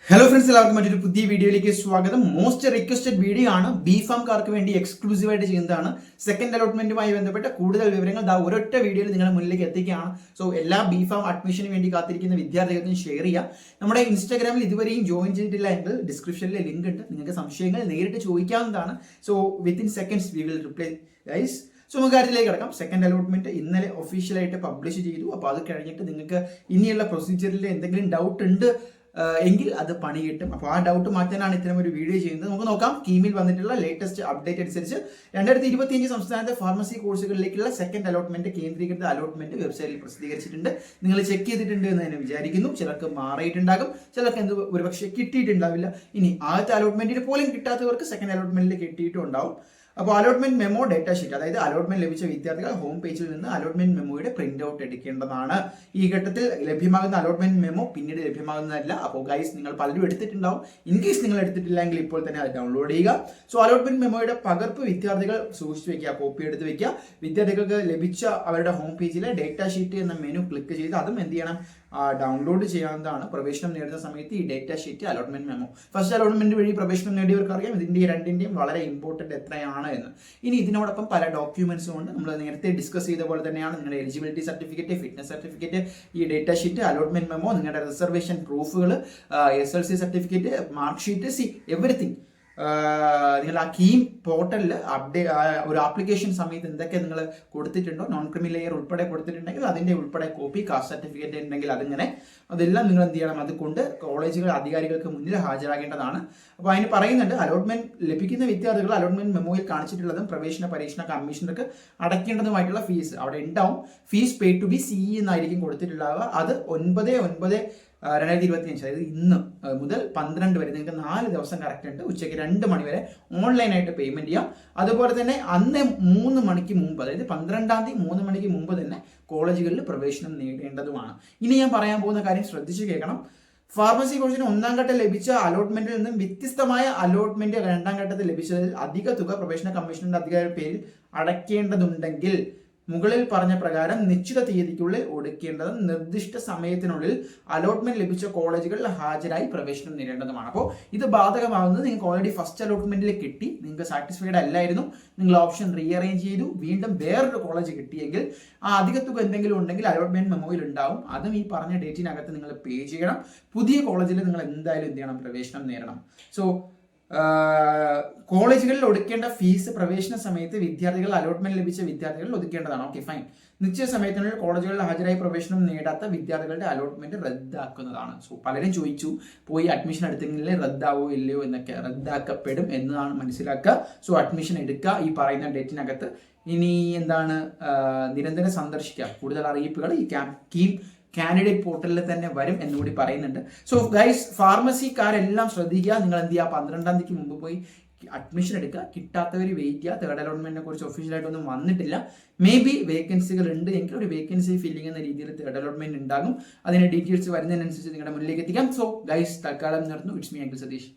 Hello friends, എല്ലാവർക്കും മറ്റൊരു പുതിയ വീഡിയോയിലേക്ക് സ്വാഗതം. മോസ്റ്റ് റിക്വസ്റ്റഡ് വീഡിയോ ആണ്. ബിഫാംകാർക്ക് വേണ്ടി എക്സ്ക്ലൂസീവ് ആയിട്ട് ചെയ്യുന്നതാണ്. സെക്കൻഡ് അലോട്ട്മെന്റുമായി ബന്ധപ്പെട്ട കൂടുതൽ വിവരങ്ങൾ ഒരൊറ്റ വീഡിയോയിൽ നിങ്ങളുടെ മുന്നിലേക്ക് എത്തിക്കുകയാണ്. സോ എല്ലാ ബിഫാം അഡ്മിഷന് വേണ്ടി കാത്തിരിക്കുന്ന വിദ്യാർത്ഥികൾക്കും ഷെയർ ചെയ്യുക. നമ്മുടെ ഇൻസ്റ്റാഗ്രാമിൽ ഇതുവരെയും ജോയിൻ ചെയ്തിട്ടില്ല എങ്കിൽ ഡിസ്ക്രിപ്ഷനിൽ ലിങ്ക് ഉണ്ട്. നിങ്ങൾക്ക് സംശയങ്ങൾ നേരിട്ട് ചോദിക്കാവുന്നതാണ്. So within seconds we will reply guys. So നമുക്ക് കാര്യത്തിലേക്ക് കിടക്കാം. സെക്കൻഡ് അലോട്ട്മെന്റ് ഇന്നലെ ഒഫീഷ്യലായിട്ട് പബ്ലിഷ് ചെയ്തു. അപ്പോൾ അത് കഴിഞ്ഞിട്ട് നിങ്ങൾക്ക് ഇനിയുള്ള പ്രൊസീജിയറിൽ എന്തെങ്കിലും ഡൗട്ട് ഉണ്ട് എങ്കിൽ അത് പണി കിട്ടും. അപ്പോൾ ആ ഡൗട്ട് മാറ്റാനാണ് ഇത്തരം ഒരു വീഡിയോ ചെയ്യുന്നത്. നമുക്ക് നോക്കാം. കീമിൽ വന്നിട്ടുള്ള ലേറ്റസ്റ്റ് അപ്ഡേറ്റ് അനുസരിച്ച് 2025 സംസ്ഥാനത്തെ ഫാർമസി കോഴ്സുകളിലേക്കുള്ള സെക്കൻഡ് അലോട്ട്മെന്റ് കേന്ദ്രീകൃത അലോട്ട്മെന്റ് വെബ്സൈറ്റിൽ പ്രസിദ്ധീകരിച്ചിട്ടുണ്ട്. നിങ്ങൾ ചെക്ക് ചെയ്തിട്ടുണ്ട് എന്ന് തന്നെ വിചാരിക്കുന്നു. ചിലർക്ക് മാറിയിട്ടുണ്ടാകും, ചിലർക്ക് ഒരുപക്ഷെ കിട്ടിയിട്ടുണ്ടാവില്ല. ഇനി ആദ്യത്തെ അലോട്ട്മെന്റിന് പോലും കിട്ടാത്തവർക്ക് സെക്കൻഡ് അലോട്ട്മെന്റിൽ കിട്ടിയിട്ടും ഉണ്ടാവും. അപ്പോൾ അലോട്ട്മെന്റ് മെമ്മോ ഡേറ്റ ഷീറ്റ്, അതായത് അലോട്ട്മെന്റ് ലഭിച്ച വിദ്യാർത്ഥികൾ ഹോം പേജിൽ നിന്ന് അലോട്ട്മെന്റ് മെമ്മോയുടെ പ്രിന്റ് ഔട്ട് എടുക്കേണ്ടതാണ്. ഈ ഘട്ടത്തിൽ ലഭ്യമാകുന്ന അലോട്ട്മെന്റ് മെമ്മോ പിന്നീട് ലഭ്യമാകുന്നതല്ല. അപ്പോൾ ഗൈസ്, നിങ്ങൾ പലരും എടുത്തിട്ടുണ്ടാവും. ഇൻ കേസ് നിങ്ങൾ എടുത്തിട്ടില്ലെങ്കിൽ ഇപ്പോൾ തന്നെ അത് ഡൗൺലോഡ് ചെയ്യുക. സോ അലോട്ട്മെന്റ് മെമ്മോയുടെ പകർപ്പ് വിദ്യാർത്ഥികൾ സൂക്ഷിച്ചു വെക്കുക, കോപ്പി എടുത്ത് വെക്കുക. വിദ്യാർത്ഥികൾക്ക് ലഭിച്ച അവരുടെ ഹോം പേജിലെ ഡേറ്റ ഷീറ്റ് എന്ന മെനു ക്ലിക്ക് ചെയ്ത് അതും എന്ത് ചെയ്യണം, ഡൗൺലോഡ് ചെയ്യാവുന്നതാണ്. പ്രവേശനം നേടുന്ന സമയത്ത് ഈ data sheet allotment memo first allotment വഴി പ്രവേശനം നേടിയവർക്ക് അറിയാം ഇതിന്റെ രണ്ടിന്റെയും വളരെ ഇമ്പോർട്ടന്റ് എത്രയാണ് എന്ന്. ഇനി ഇതിനോടൊപ്പം പല ഡോക്യുമെന്റ്സും ഉണ്ട്. നമ്മൾ നേരത്തെ ഡിസ്കസ് ചെയ്ത പോലെ തന്നെയാണ് നിങ്ങളുടെ എലിജിബിലിറ്റി സർട്ടിഫിക്കറ്റ്, ഫിറ്റ്നസ് സർട്ടിഫിക്കറ്റ്, ഈ ഡേറ്റ ഷീറ്റ്, അലോട്ട്മെന്റ് മെമ്മോ, നിങ്ങളുടെ റിസർവേഷൻ പ്രൂഫുകൾ, SLC certificate, mark sheet, everything. നിങ്ങൾ ആ കീം പോർട്ടലിൽ ഒരു ആപ്ലിക്കേഷൻ സമയത്ത് എന്തൊക്കെ നിങ്ങൾ കൊടുത്തിട്ടുണ്ടോ, നോൺ ക്രിമി ലെയർ ഉൾപ്പെടെ കൊടുത്തിട്ടുണ്ടെങ്കിൽ അതിൻ്റെ ഉൾപ്പെടെ കോപ്പി, കാസ്റ്റ് സർട്ടിഫിക്കറ്റ് ഉണ്ടെങ്കിൽ അതെല്ലാം നിങ്ങൾ എന്ത് ചെയ്യണം, അതുകൊണ്ട് കോളേജുകൾ അധികാരികൾക്ക് മുന്നിൽ ഹാജരാകേണ്ടതാണ്. അപ്പോൾ അതിന് പറയുന്നുണ്ട്, അലോട്ട്മെന്റ് ലഭിക്കുന്ന വിദ്യാർത്ഥികൾ അലോട്ട്മെന്റ് മെമ്മോയിൽ കാണിച്ചിട്ടുള്ളതും പ്രവേശന പരീക്ഷണ കമ്മീഷണർക്ക് അടയ്ക്കേണ്ടതുമായിട്ടുള്ള ഫീസ് അവിടെ ഉണ്ടാവും. Fees pay to be CE എന്നായിരിക്കും കൊടുത്തിട്ടുണ്ടാവുക. അത് 9/9/2025, അതായത് ഇന്ന് മുതൽ 12 വരെ നിങ്ങൾക്ക് 4 ദിവസം കറക്റ്റ് ഉണ്ട്. ഉച്ചയ്ക്ക് 2 മണി വരെ ഓൺലൈനായിട്ട് പേയ്മെന്റ് ചെയ്യാം. അതുപോലെ തന്നെ അന്ന് 3 മണിക്ക് മുമ്പ്, അതായത് 12-ാം തീയതി 3 മണിക്ക് മുമ്പ് തന്നെ കോളേജുകളിൽ പ്രവേശനം നേടേണ്ടതുമാണ്. ഇനി ഞാൻ പറയാൻ പോകുന്ന കാര്യം ശ്രദ്ധിച്ചു കേൾക്കണം. ഫാർമസി കോഴ്സിന് 1ാം ഘട്ടം ലഭിച്ച അലോട്ട്മെന്റിൽ നിന്നും വ്യത്യസ്തമായ അലോട്ട്മെന്റ് 2ാം ഘട്ടത്തിൽ ലഭിച്ചതിൽ അധിക തുക പ്രവേശന കമ്മീഷന്റെ അധികാര പേരിൽ അടയ്ക്കേണ്ടതുണ്ടെങ്കിൽ മുകളിൽ പറഞ്ഞ പ്രകാരം നിശ്ചിത തീയതിക്കുള്ളിൽ ഒടുക്കേണ്ടത് നിർദ്ദിഷ്ട സമയത്തിനുള്ളിൽ അലോട്ട്മെന്റ് ലഭിച്ച കോളേജുകളിൽ ഹാജരായി പ്രവേശനം നേടേണ്ടതുമാണ്. അപ്പോൾ ഇത് ബാധകമാകുന്നത് നിങ്ങൾക്ക് ഓൾറെഡി ഫസ്റ്റ് അലോട്ട്മെന്റിൽ കിട്ടി, നിങ്ങൾക്ക് സാറ്റിസ്ഫൈഡ് അല്ലായിരുന്നു, നിങ്ങൾ ഓപ്ഷൻ റീഅറേഞ്ച് ചെയ്തു, വീണ്ടും വേറൊരു കോളേജ് കിട്ടിയെങ്കിൽ ആ അധിക തുക എന്തെങ്കിലും ഉണ്ടെങ്കിൽ അലോട്ട്മെന്റ് മെമ്മോയിൽ ഉണ്ടാവും. അതും ഈ പറഞ്ഞ ഡേറ്റിനകത്ത് നിങ്ങൾ പേ ചെയ്യണം. പുതിയ കോളേജിൽ നിങ്ങൾ എന്തായാലും എന്ത് ചെയ്യണം, പ്രവേശനം നേടണം. സോ കോളേജുകളിൽ ഒടുക്കേണ്ട ഫീസ് പ്രവേശന സമയത്ത് വിദ്യാർത്ഥികൾ അലോട്ട്മെന്റ് ലഭിച്ച വിദ്യാർത്ഥികൾ ഒതുക്കേണ്ടതാണ്. Okay, fine. നിശ്ചിത സമയത്തിനുള്ളിൽ കോളേജുകളിൽ ഹാജരായി പ്രവേശനം നേടാത്ത വിദ്യാർത്ഥികളുടെ അലോട്ട്മെന്റ് റദ്ദാക്കുന്നതാണ്. സോ പലരും ചോദിച്ചു, പോയി അഡ്മിഷൻ എടുത്തെങ്കിൽ റദ്ദാവോ ഇല്ലയോ എന്നൊക്കെ. റദ്ദാക്കപ്പെടും എന്നതാണ് മനസ്സിലാക്കുക. സോ അഡ്മിഷൻ എടുക്കുക ഈ പറയുന്ന ഡേറ്റിനകത്ത്. ഇനി എന്താണ്, നിരന്തരം സന്ദർശിക്കുക. കൂടുതൽ അറിയിപ്പുകൾ ഈ കീം കാൻഡിഡേറ്റ് പോർട്ടലിൽ തന്നെ വരും എന്നുകൂടി പറയുന്നുണ്ട്. സോ ഗൈസ്, ഫാർമസിക്കാരെല്ലാം ശ്രദ്ധിക്കുക. നിങ്ങൾ എന്ത് ചെയ്യുക, 12-ാം തീയതിക്ക് മുമ്പ് പോയി അഡ്മിഷൻ എടുക്കുക. കിട്ടാത്തവർ വെയിറ്റ് ചെയ്യുക. തേർഡ് അലോട്ട്മെന്റിനെ കുറിച്ച് ഒഫീഷ്യലായിട്ടൊന്നും വന്നിട്ടില്ല. മേ ബി വേക്കൻസികൾ ഉണ്ട് എങ്കിൽ ഒരു വേക്കൻസി ഫില്ലിംഗ് എന്ന രീതിയിൽ തേർഡ് അലോട്ട്മെന്റ് ഉണ്ടാകും. അതിന്റെ ഡീറ്റെയിൽസ് വരുന്നതിനനുസരിച്ച് നിങ്ങളുടെ മുന്നിലേക്ക് എത്തിക്കാം. സോ ഗൈസ്, തൽക്കാലം നിർത്തുന്നു. It's me uncle Satheesh.